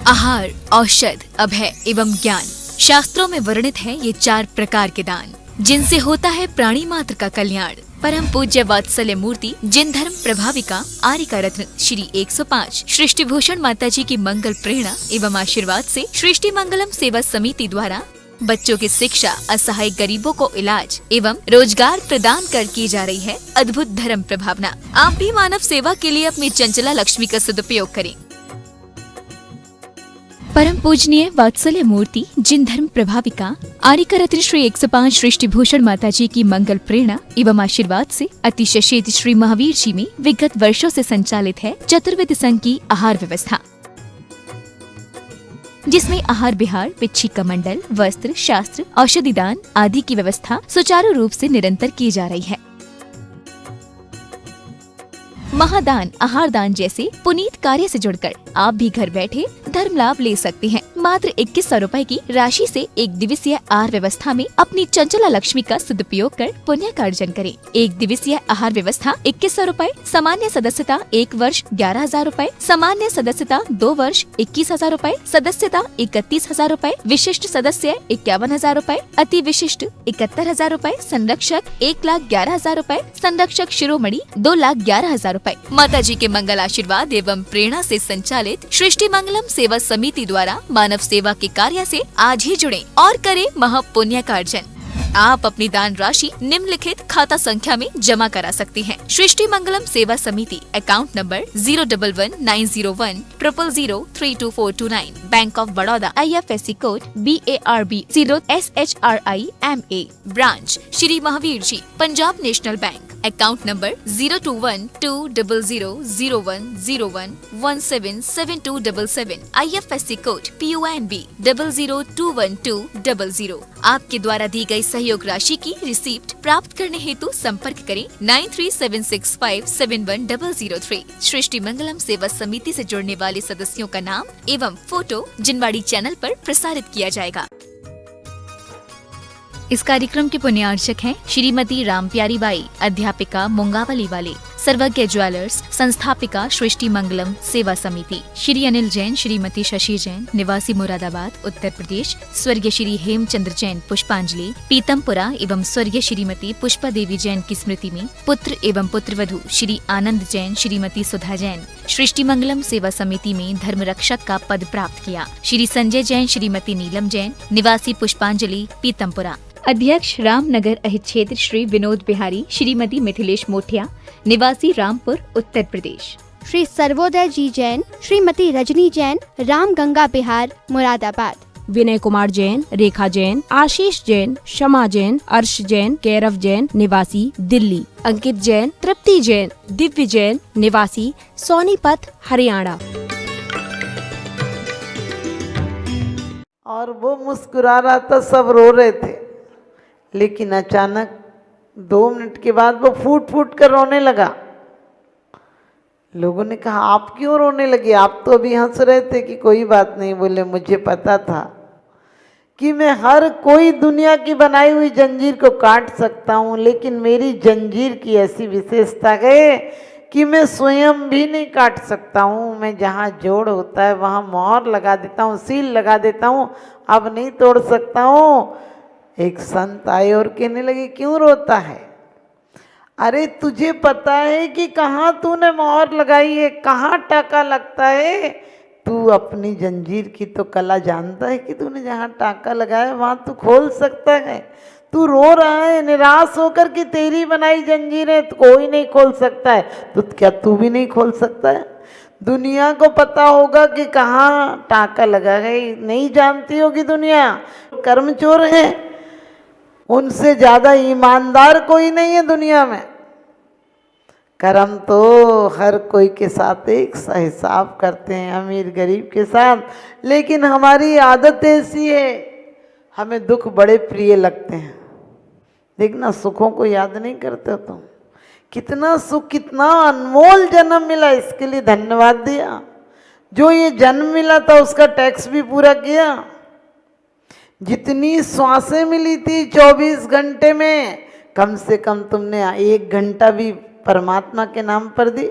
आहार, औषध, अभय एवं ज्ञान। शास्त्रों में वर्णित है ये 4 प्रकार के दान, जिनसे होता है प्राणी मात्र का कल्याण। परम पूज्य वात्सल्य मूर्ति जिन धर्म प्रभाविका आर्यिका रत्न श्री 105 सृष्टि भूषण माता जी की मंगल प्रेरणा एवं आशीर्वाद से सृष्टि मंगलम सेवा समिति द्वारा बच्चों की शिक्षा, असहाय गरीबों को इलाज एवं रोजगार प्रदान कर की जा रही है अद्भुत धर्म प्रभावना। आप भी मानव सेवा के लिए अपनी चंचला लक्ष्मी का सदुपयोग करें। परम पूजनीय वात्सल्य मूर्ति जिन धर्म प्रभाविका आर्यिका रत्न श्री 105 सृष्टि भूषण माता जी की मंगल प्रेरणा एवं आशीर्वाद से अतिशय शीत श्री महावीर जी में विगत वर्षों से संचालित है चतुर्विध संघ की आहार व्यवस्था, जिसमें आहार विहार, पिच्छी का मंडल, वस्त्र, शास्त्र, औषधि दान आदि की व्यवस्था सुचारू रूप से निरंतर की जा रही है। महादान, आहार दान जैसे पुनीत कार्य से जुड़कर आप भी घर बैठे धर्म लाभ ले सकते हैं। मात्र 2100 रुपए की राशि से एक दिवसीय आहार व्यवस्था में अपनी चंचला लक्ष्मी का सदुपयोग कर पुण्य का अर्जन करें। एक दिवसीय आहार व्यवस्था 2100 रुपए, सामान्य सदस्यता 1 वर्ष 11,000 रुपए, सामान्य सदस्यता 2 वर्ष 21,000 रुपए, सदस्यता 31,000 रुपए, विशिष्ट सदस्य 51,000 रुपए, अति विशिष्ट 71,000 रुपए, संरक्षक 1,11,000 रुपए, संरक्षक शिरोमणि 2,11,000 रुपए। माता जी के मंगल आशीर्वाद एवं प्रेरणा से संचालित सृष्टि मंगलम सेवा समिति द्वारा मानव सेवा के कार्य से आज ही जुड़ें और करें महापुण्य का अर्जन। आप अपनी दान राशि निम्नलिखित खाता संख्या में जमा करा सकते हैं। सृष्टि Mangalam Seva Samiti, account number 0119010003249, bank of Baroda, IFSC code BARB 0SHRIMA, branch Shri Mahavir ji, Punjab national bank, account number 02120000101177277, IFSC code PONB 0021200। आपके द्वारा दी गई सहयोग राशि की रिसीप्ट प्राप्त करने हेतु संपर्क करें 9376571003। सृष्टि मंगलम सेवा समिति से जुड़ने वाले सदस्यों का नाम एवं फोटो जिनवाड़ी चैनल पर प्रसारित किया जाएगा। इस कार्यक्रम के पुण्यार्चक हैं श्रीमती रामप्यारी बाई, अध्यापिका मुंगावली वाले, सर्वज्ञ ज्वेलर्स, संस्थापिका सृष्टि मंगलम सेवा समिति, श्री अनिल जैन, श्रीमती शशि जैन, निवासी मुरादाबाद उत्तर प्रदेश, स्वर्गीय श्री हेमचंद्र जैन पुष्पांजलि पीतमपुरा एवं स्वर्गीय श्रीमती पुष्पा देवी जैन की स्मृति में पुत्र एवं पुत्रवधू श्री आनंद जैन, श्रीमती सुधा जैन सृष्टि मंगलम सेवा समिति में धर्म रक्षक का पद प्राप्त किया। श्री संजय जैन, श्रीमती नीलम जैन, निवासी पुष्पांजलि पीतमपुरा। अध्यक्ष रामनगर अहित क्षेत्र श्री विनोद बिहारी, श्रीमती मिथिलेश मोठिया, निवासी रामपुर उत्तर प्रदेश। श्री सर्वोदय जी जैन, श्रीमती रजनी जैन, राम गंगा बिहार मुरादाबाद। विनय कुमार जैन, रेखा जैन, आशीष जैन, शमा जैन, अर्श जैन, कैरव जैन, निवासी दिल्ली। अंकित जैन, तृप्ति जैन, दिव्य जैन, निवासी सोनीपत हरियाणा। और वो मुस्कुरा रहा था, सब रो रहे थे, लेकिन अचानक 2 मिनट के बाद वो फूट फूट कर रोने लगा। लोगों ने कहा आप क्यों रोने लगे, आप तो अभी हंस रहे थे कि कोई बात नहीं। बोले मुझे पता था कि मैं हर कोई दुनिया की बनाई हुई जंजीर को काट सकता हूँ, लेकिन मेरी जंजीर की ऐसी विशेषता है कि मैं स्वयं भी नहीं काट सकता हूँ। मैं जहाँ जोड़ होता है वहाँ मोहर लगा देता हूँ, सील लगा देता हूँ, अब नहीं तोड़ सकता हूँ। एक संत आए और कहने लगे क्यों रोता है? अरे तुझे पता है कि कहाँ तूने मोहर लगाई है, कहाँ टाका लगता है? तू अपनी जंजीर की तो कला जानता है कि तूने जहाँ टाका लगाया वहाँ तू खोल सकता है। तू रो रहा है निराश होकर कि तेरी बनाई जंजीर है तो कोई नहीं खोल सकता है, तो क्या तू भी नहीं खोल सकता है? दुनिया को पता होगा कि कहाँ टाका लगा है, नहीं जानती होगी दुनिया। कर्म चोर है, उनसे ज़्यादा ईमानदार कोई नहीं है दुनिया में। कर्म तो हर कोई के साथ एक सा हिसाब करते हैं, अमीर गरीब के साथ। लेकिन हमारी आदत ऐसी है, हमें दुख बड़े प्रिय लगते हैं। देखना सुखों को याद नहीं करते हो तुम। कितना सुख, कितना अनमोल जन्म मिला, इसके लिए धन्यवाद दिया। जो ये जन्म मिला था उसका टैक्स भी पूरा किया। जितनी श्वासें मिली थी 24 घंटे में, कम से कम तुमने 1 घंटा भी परमात्मा के नाम पर दी।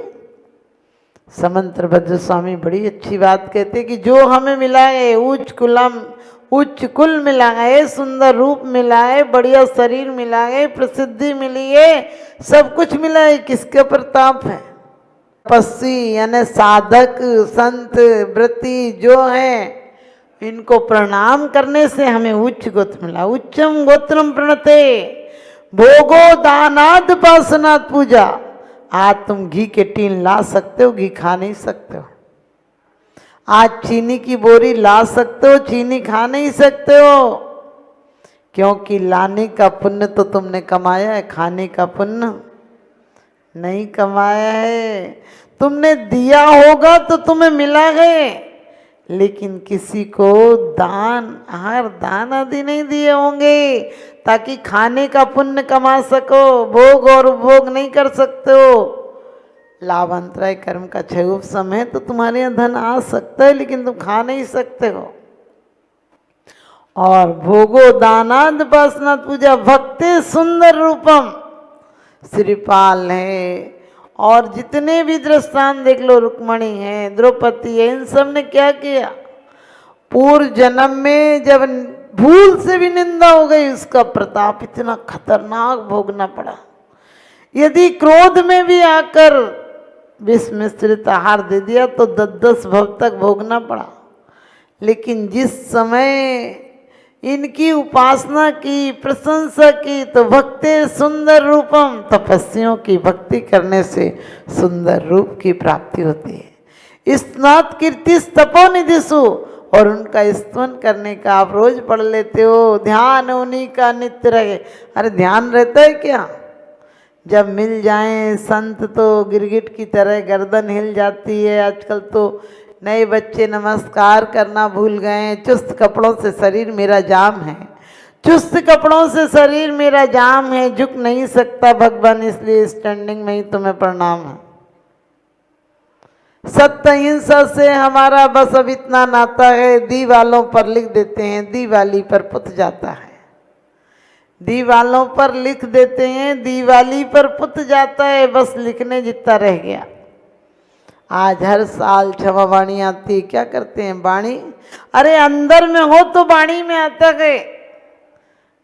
समंत्रभद्र स्वामी बड़ी अच्छी बात कहते कि जो हमें मिला है उच्च कुल मिला है, सुंदर रूप मिला है, बढ़िया शरीर मिला है, प्रसिद्धि मिली है, सब कुछ मिला है, किसके प्रताप है? तपस्वी यानी साधक संत व्रती जो है, इनको प्रणाम करने से हमें उच्च गोत्र मिला। उच्चम गोत्रम प्रणते भोगो दानाद पासनात् पूजा। आज तुम घी के टीन ला सकते हो, घी खा नहीं सकते हो। आज चीनी की बोरी ला सकते हो, चीनी खा नहीं सकते हो, क्योंकि लाने का पुण्य तो तुमने कमाया है, खाने का पुण्य नहीं कमाया है। तुमने दिया होगा तो तुम्हें मिला है, लेकिन किसी को दान आदि नहीं दिए होंगे ताकि खाने का पुण्य कमा सको। भोग और उपभोग नहीं कर सकते हो। लाभांतराय कर्म का क्षय समय तो तुम्हारे यहाँ धन आ सकता है, लेकिन तुम खा नहीं सकते हो। और भोगो दानाद पासनात् पूजा भक्ति सुंदर रूपम श्रीपाल है। और जितने भी दृष्टांत देख लो, रुक्मणी है, द्रौपदी है, इन सब ने क्या किया? पूर्व जन्म में जब भूल से भी निंदा हो गई, उसका प्रताप इतना खतरनाक भोगना पड़ा। यदि क्रोध में भी आकर विष मिश्रित आहार दे दिया तो 10 भव तक भोगना पड़ा। लेकिन जिस समय इनकी उपासना की, प्रशंसा की, तो भक्ति सुंदर रूपम, तपस्वियों की भक्ति करने से सुंदर रूप की प्राप्ति होती है। स्नात कीर्ति तपोनिधिषु, और उनका स्तवन करने का आप रोज पढ़ लेते हो। ध्यान उन्हीं का नित्य रहे। अरे ध्यान रहता है क्या? जब मिल जाएं संत तो गिरगिट की तरह गर्दन हिल जाती है। आजकल तो नए बच्चे नमस्कार करना भूल गए। चुस्त कपड़ों से शरीर मेरा जाम है, चुस्त कपड़ों से शरीर मेरा जाम है, झुक नहीं सकता भगवान, इसलिए स्टैंडिंग में ही तुम्हें प्रणाम है। सत्य हिंसा से हमारा बस अब इतना नाता है, दीवालों पर लिख देते हैं, दिवाली पर पुत जाता है। दीवालों पर लिख देते हैं, दिवाली पर पुत जाता है, बस लिखने जितना रह गया। आज हर साल क्षमा वाणी आती, क्या करते हैं? वाणी, अरे अंदर में हो तो वाणी में आता है।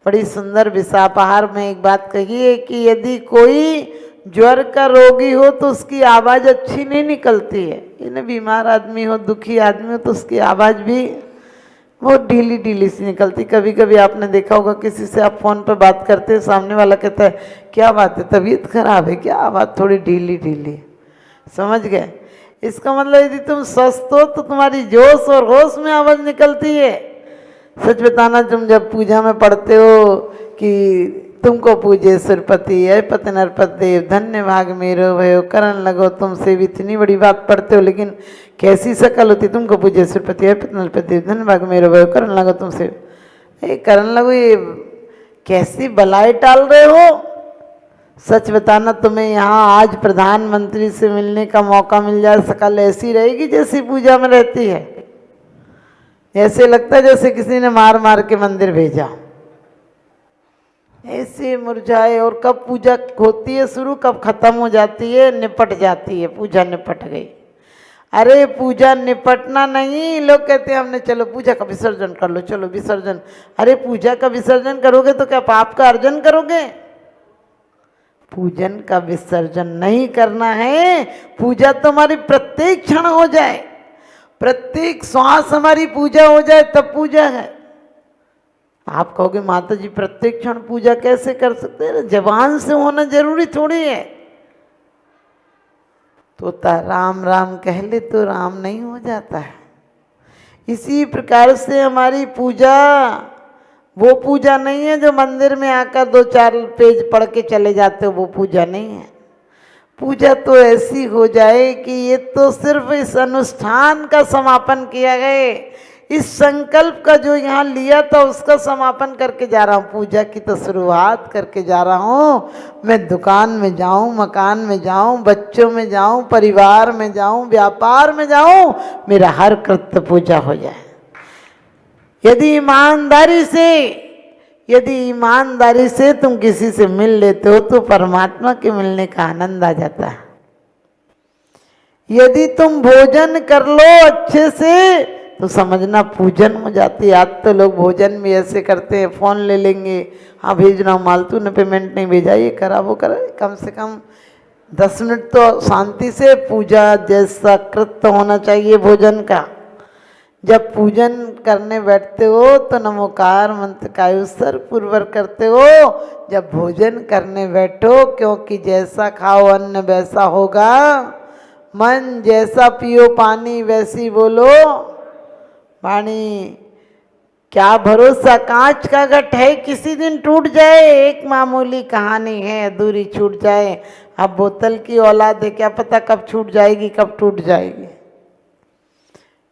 बड़ी सुंदर विशापाहार में एक बात कही है कि यदि कोई ज्वर का रोगी हो तो उसकी आवाज़ अच्छी नहीं निकलती है। इन्हें बीमार आदमी हो, दुखी आदमी हो तो उसकी आवाज़ भी बहुत ढीली ढीली सी निकलती। कभी कभी आपने देखा होगा किसी से आप फ़ोन पर बात करते हैं, सामने वाला कहता है क्या बात है, तबीयत खराब है क्या, आवाज़ थोड़ी ढीली ढीली। समझ गए? इसका मतलब यदि तुम स्वस्थ हो तो तुम्हारी जोश और होश में आवाज़ निकलती है। सच बताना, तुम जब पूजा में पढ़ते हो कि तुमको पूजे सुरपति है पति नरपत देव, धन्य भाग मेरो भयो करण लगो तुमसे, भी इतनी बड़ी बात पढ़ते हो, लेकिन कैसी शकल होती? तुमको पूजे सुरपति है पति नरपत देव, धन्य भाग मेरो भयो करण लगो तुमसे। करण लगो, ये कैसी बलाई टाल रहे हो? सच बताना, तुम्हें यहाँ आज प्रधानमंत्री से मिलने का मौका मिल जाए, शकल ऐसी रहेगी जैसी पूजा में रहती है। ऐसे लगता है जैसे किसी ने मार मार के मंदिर भेजा, ऐसे मुरझाए। और कब पूजा होती है शुरू, कब खत्म हो जाती है? निपट जाती है, पूजा निपट गई। अरे पूजा निपटना नहीं, लोग कहते हैं हमने, चलो पूजा का विसर्जन कर लो, चलो विसर्जन। अरे पूजा का विसर्जन करोगे तो क्या पाप का अर्जन करोगे? पूजन का विसर्जन नहीं करना है। पूजा तो हमारी प्रत्येक क्षण हो जाए, प्रत्येक श्वास हमारी पूजा हो जाए, तब पूजा है। आप कहोगे माता जी प्रत्येक क्षण पूजा कैसे कर सकते हैं? जबान से होना जरूरी थोड़ी है। तोता राम राम कह ले तो राम नहीं हो जाता है। इसी प्रकार से हमारी पूजा वो पूजा नहीं है जो मंदिर में आकर 2-4 पेज पढ़ के चले जाते हो, वो पूजा नहीं है। पूजा तो ऐसी हो जाए कि ये तो सिर्फ इस अनुष्ठान का समापन किया गया, इस संकल्प का जो यहाँ लिया था उसका समापन करके जा रहा हूँ। पूजा की तो शुरुआत करके जा रहा हूँ। मैं दुकान में जाऊँ, मकान में जाऊँ, बच्चों में जाऊँ, परिवार में जाऊँ, व्यापार में जाऊँ, मेरा हर कृत्य पूजा हो जाए। यदि ईमानदारी से तुम किसी से मिल लेते हो तो परमात्मा के मिलने का आनंद आ जाता है। यदि तुम भोजन कर लो अच्छे से तो समझना पूजन हो जाती है। आज तो लोग भोजन भी ऐसे करते हैं, फोन ले लेंगे, हाँ भेजना, मालतू ने पेमेंट नहीं भेजा, ये करा वो करा। कम से कम 10 मिनट तो शांति से पूजा जैसा कृत्य होना चाहिए भोजन का। जब पूजन करने बैठते हो तो नमोकार मंत्र का उच्चारण पूर्वक करते हो। जब भोजन करने बैठो, क्योंकि जैसा खाओ अन्न वैसा होगा, मन जैसा पियो पानी वैसी बोलो वाणी। क्या भरोसा, कांच का घट है, किसी दिन टूट जाए, एक मामूली कहानी है, अधूरी छूट जाए। अब बोतल की औलाद है, क्या पता कब छूट जाएगी कब टूट जाएगी।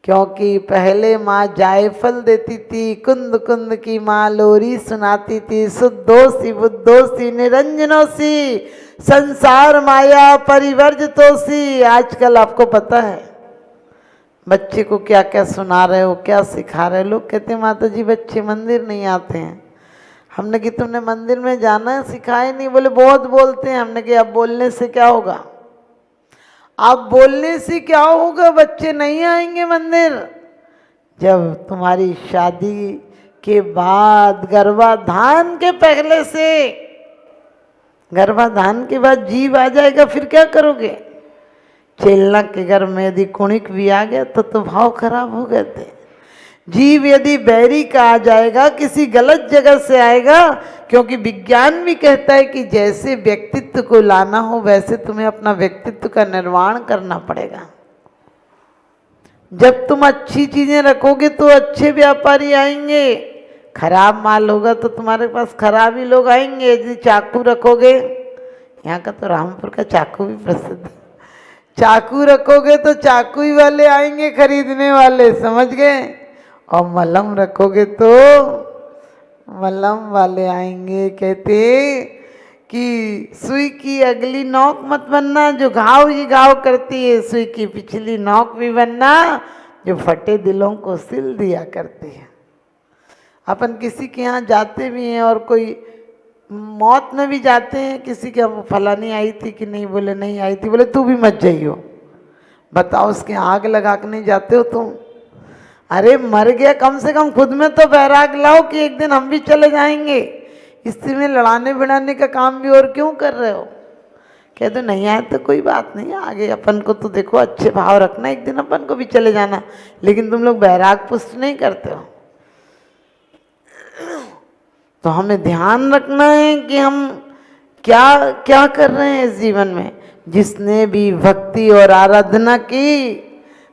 क्योंकि पहले माँ जायफल देती थी, कुंद कुंद की माँ लोरी सुनाती थी, शुद्धोसी बुद्धोसी निरंजनोसी संसार माया परिवर्जितोसी। आजकल आपको पता है बच्चे को क्या क्या सुना रहे हो, क्या सिखा रहे हो। लोग कहते हैं माता जी बच्चे मंदिर नहीं आते हैं। हमने कि तुमने मंदिर में जाना है, सिखाए नहीं। बोले बहुत बोलते हैं। हमने कि अब बोलने से क्या होगा, आप बोलने से क्या होगा, बच्चे नहीं आएंगे मंदिर। जब तुम्हारी शादी के बाद, गर्भाधान के पहले से, गर्भाधान के बाद जीव आ जाएगा, फिर क्या करोगे। चेलना के घर में यदि कुणिक भी आ गया तो भाव खराब हो गए थे। जीव यदि बैरी का आ जाएगा, किसी गलत जगह से आएगा, क्योंकि विज्ञान भी कहता है कि जैसे व्यक्तित्व को लाना हो वैसे तुम्हें अपना व्यक्तित्व का निर्माण करना पड़ेगा। जब तुम अच्छी चीजें रखोगे तो अच्छे व्यापारी आएंगे, खराब माल होगा तो तुम्हारे पास खराब ही लोग आएंगे। यदि चाकू रखोगे, यहाँ का तो रामपुर का चाकू भी प्रसिद्ध है, चाकू रखोगे तो चाकू ही वाले आएंगे खरीदने वाले, समझ गए। और मलम रखोगे तो मलम वाले आएंगे। कहते कि सुई की अगली नोक मत बनना जो घाव ही घाव करती है, सुई की पिछली नोक भी बनना जो फटे दिलों को सिल दिया करती है। अपन किसी के यहाँ जाते भी हैं और कोई मौत में भी जाते हैं, किसी के फलानी आई थी कि नहीं, बोले नहीं आई थी, बोले तू भी मत जाइयो। बताओ उसके आग लगा के नहीं जाते हो तुम। अरे मर गया, कम से कम खुद में तो बैराग लाओ कि एक दिन हम भी चले जाएंगे। इसी में लड़ाने भिड़ाने का काम भी और क्यों कर रहे हो। कह दो नहीं आए तो कोई बात नहीं, आगे अपन को तो देखो अच्छे भाव रखना, एक दिन अपन को भी चले जाना। लेकिन तुम लोग बैराग पुष्ट नहीं करते हो। तो हमें ध्यान रखना है कि हम क्या क्या कर रहे हैं इस जीवन में। जिसने भी भक्ति और आराधना की,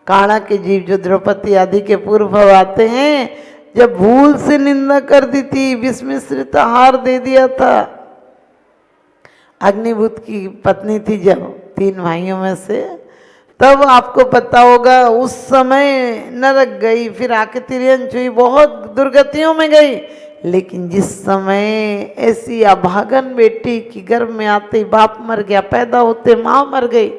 काणा के जीव जो द्रौपदी आदि के पूर्व भव आते हैं, जब भूल से निंदा कर दी थी, विष मिश्रित आहार दे दिया था। अग्निभूत की पत्नी थी जब 3 भाइयों में से, तब आपको पता होगा उस समय नरक गई, फिर आके तिरंज हुई, बहुत दुर्गतियों में गई। लेकिन जिस समय ऐसी अभागन बेटी की गर्भ में आते ही बाप मर गया, पैदा होते माँ मर गई,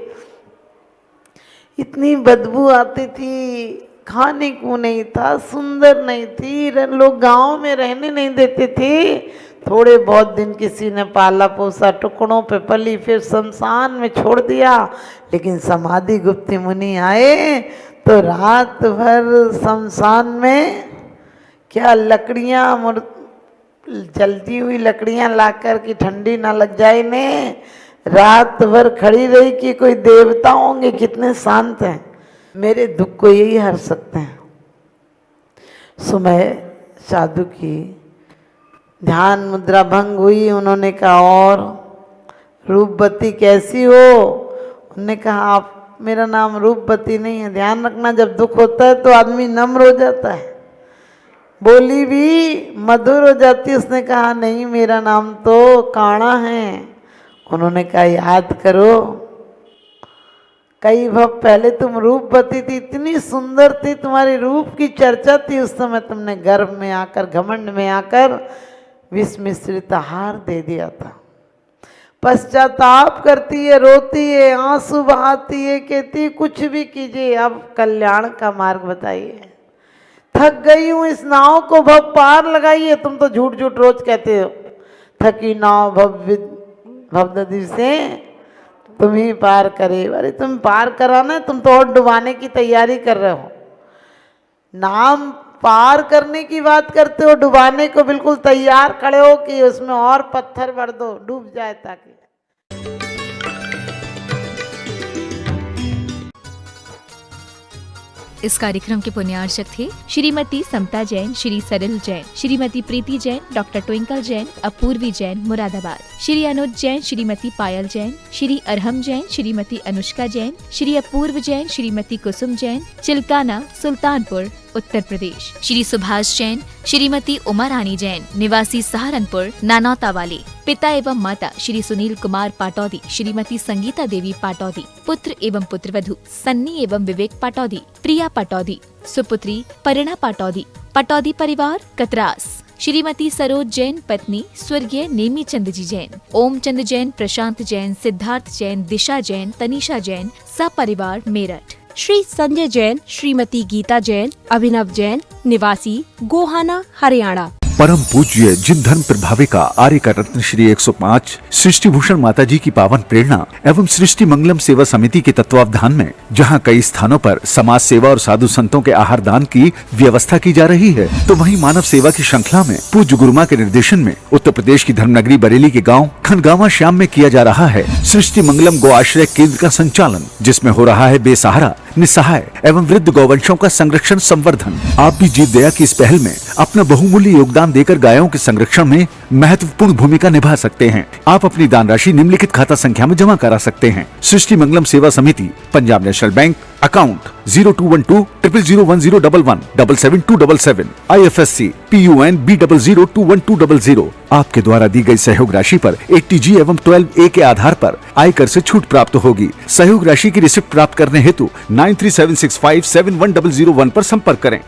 इतनी बदबू आती थी, खाने को नहीं था, सुंदर नहीं थी, लोग गांव में रहने नहीं देते थे। थोड़े बहुत दिन किसी ने पाला पोसा, टुकड़ों पे पली, फिर शमशान में छोड़ दिया। लेकिन समाधि गुप्ती मुनि आए तो रात भर शमशान में क्या लकड़ियाँ, जलती हुई लकड़ियाँ लाकर कि ठंडी ना लग जाए ने, रात भर खड़ी रही कि कोई देवता होंगे कितने शांत हैं, मेरे दुख को यही हर सकते हैं। सुबह साधु की ध्यान मुद्रा भंग हुई। उन्होंने कहा और रूपवती कैसी हो। उन्होंने कहा आप, मेरा नाम रूपवती नहीं है। ध्यान रखना, जब दुख होता है तो आदमी नम्र हो जाता है, बोली भी मधुर हो जाती है। उसने कहा नहीं, मेरा नाम तो काणा है। उन्होंने कहा याद करो, कई भव पहले तुम रूपवती थी, इतनी सुंदर थी, तुम्हारे रूप की चर्चा थी। उस समय तुमने गर्भ में आकर, घमंड में आकर विष मिश्रित आहार दे दिया था। पश्चाताप करती है, रोती है, आंसू बहाती है, कहती कुछ भी कीजिए, अब कल्याण का मार्ग बताइए। थक गई हूँ, इस नाव को भव पार लगाइए। तुम तो झूठ झूठ रोज कहते हो, थकी नाव भव नदी से तुम ही पार करे। अरे तुम पार कराना, तुम तो और डुबाने की तैयारी कर रहे हो। नाम पार करने की बात करते हो, डुबाने को बिल्कुल तैयार खड़े हो कि उसमें और पत्थर भर दो, डूब जाए ताकि। इस कार्यक्रम के पुण्यार्चक थे श्रीमती समता जैन, श्री सरल जैन, श्रीमती प्रीति जैन, डॉक्टर ट्विंकल जैन, अपूर्वी जैन मुरादाबाद, श्री अनुज जैन, श्रीमती पायल जैन, श्री अरहम जैन, श्रीमती अनुष्का जैन, श्री अपूर्व जैन, श्रीमती कुसुम जैन, चिल्काना सुल्तानपुर उत्तर प्रदेश, श्री सुभाष जैन, श्रीमती उमा रानी जैन, निवासी सहारनपुर नानौता वाले, पिता एवं माता श्री सुनील कुमार पाटौदी, श्रीमती संगीता देवी पाटौदी, पुत्र एवं पुत्रवधू सन्नी एवं विवेक पाटौदी, प्रिया पाटौदी, सुपुत्री परिणा पाटौदी, पाटौदी परिवार कतरास, श्रीमती सरोज जैन पत्नी स्वर्गीय नेमी चंद जी जैन, ओम चंद जैन, प्रशांत जैन, सिद्धार्थ जैन, दिशा जैन, तनिषा जैन, सपरिवार मेरठ, श्री संजय जैन, श्रीमती गीता जैन, अभिनव जैन, निवासी गोहाना हरियाणा। परम पूज्य जिन धर्म प्रभाविका आर्य का रत्न श्री 105 सृष्टि भूषण माता जी की पावन प्रेरणा एवं सृष्टि मंगलम सेवा समिति के तत्वावधान में जहां कई स्थानों पर समाज सेवा और साधु संतों के आहार दान की व्यवस्था की जा रही है, तो वहीं मानव सेवा की श्रृंखला में पूज्य गुरुमा के निर्देशन में उत्तर प्रदेश की धर्मनगरी बरेली के गाँव खनगावा श्याम में किया जा रहा है सृष्टि मंगलम गो आश्रय केंद्र का संचालन, जिसमें हो रहा है बेसहारा, निसहाय एवं वृद्ध गौवंशों का संरक्षण संवर्धन। आप भी जीव दया की इस पहल में अपना बहुमूल्य योगदान देकर गायों के संरक्षण में महत्वपूर्ण भूमिका निभा सकते हैं। आप अपनी दान राशि निम्नलिखित खाता संख्या में जमा करा सकते हैं। सृष्टि मंगलम सेवा समिति, Punjab national bank, account 0212000111777277, IFSC PUN B00212000। आपके द्वारा दी गई सहयोग राशि पर 80G एवं 12A के आधार पर आयकर से छूट प्राप्त होगी। सहयोग राशि की रिसिप्ट प्राप्त करने हेतु 9376571001 पर संपर्क करें।